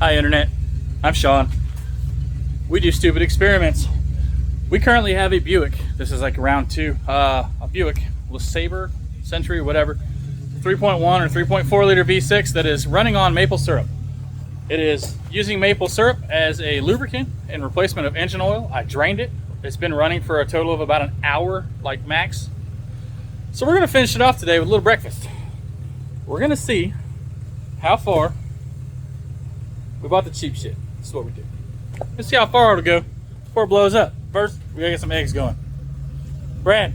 Hi Internet, I'm Sean. We do stupid experiments. We currently have a Buick. This is like round 2. A Buick LeSabre, Century, whatever. 3.1 or 3.4 liter V6 that is running on maple syrup. It is using maple syrup as a lubricant in replacement of engine oil. I drained it. It's been running for a total of about an hour, like max. So we're gonna finish it off today with a little breakfast. We're gonna see how far. We bought the cheap shit. This is what we do. Let's see how far it'll go before it blows up. First, we gotta get some eggs going. Brad,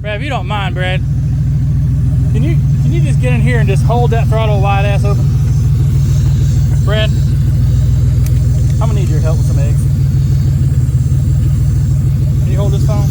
if you don't mind, Brad, can you just get in here and just hold that throttle wide ass open? Brad, I'm gonna need your help with some eggs. Can you hold this phone?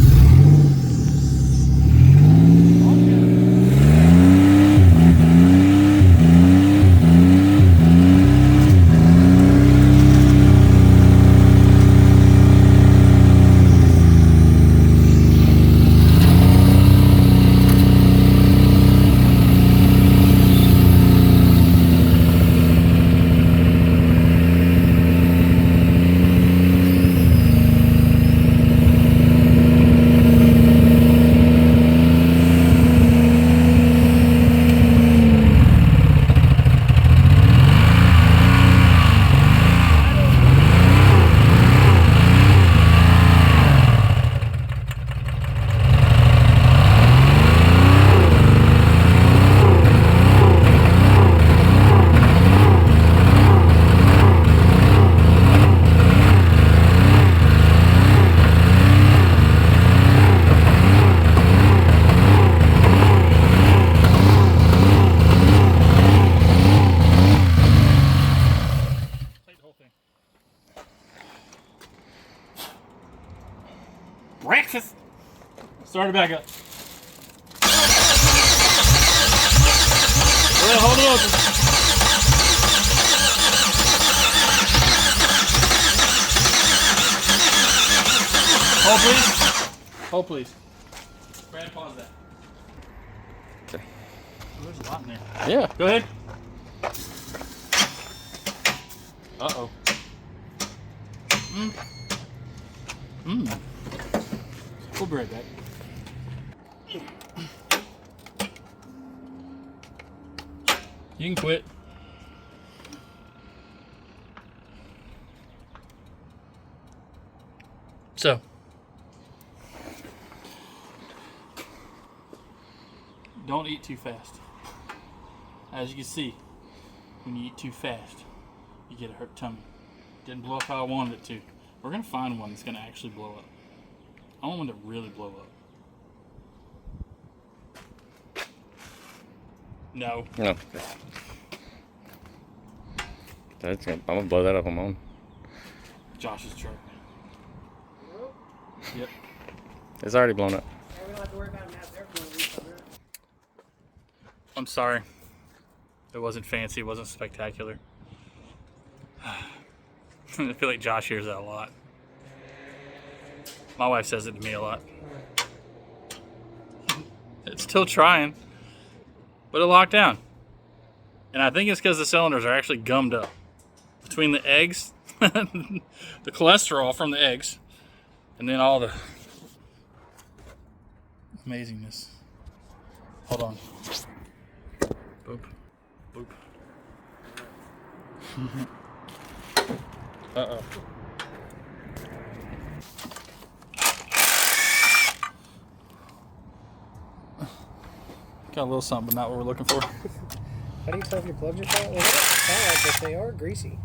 Breakfast. Start it back up. Well, hold it open. Hold please. Hold please. Brad, pause that. Okay. Oh, there's a lot in there. Yeah. Go ahead. Uh-oh. We'll be right back. You can quit. So, don't eat too fast. As you can see, when you eat too fast, you get a hurt tummy. Didn't blow up how I wanted it to. We're gonna find one that's gonna actually blow up. I want one to really blow up. No. No. I'm gonna blow that up on my own. Josh's truck. Yep. It's already blown up. Yeah, we don't have to worry about mass airflow. I'm sorry. It wasn't fancy. It wasn't spectacular. I feel like Josh hears that a lot. My wife says it to me a lot. It's still trying, but it locked down. And I think it's because the cylinders are actually gummed up. Between the eggs, the cholesterol from the eggs, and then all the amazingness. Hold on. Boop. Boop. Uh-oh. Got a little something, but not what we're looking for. How do you tell if your plugs are flat? Well, they don't sound like they are greasy.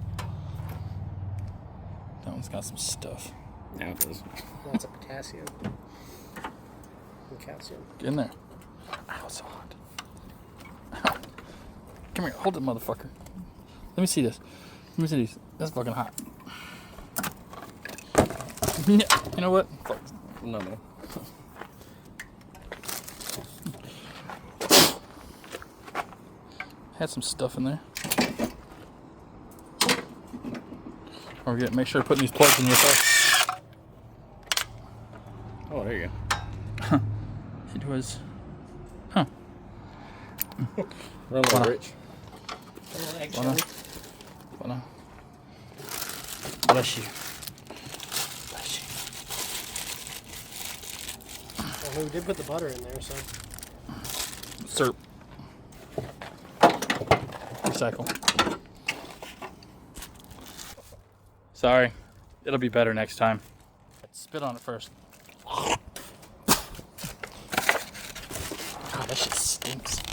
That one's got some stuff. Yeah, it does. Lots of potassium and calcium. Get in there. Ow, it's so hot. Ow. Come here, hold it, motherfucker. Let me see this. Let me see these. That's fucking hot. You know what? Fuck. No, no. Had some stuff in there. Or make sure to put these plugs in yourself. Oh, there you go. It was. Huh. Run like rich. A little egg Wanna- shell. wanna- Bless you. Bless you. Well, we did put the butter in there, so. Syrup. Recycle. Sorry. It'll be better next time. Spit on it first. God, that shit stinks.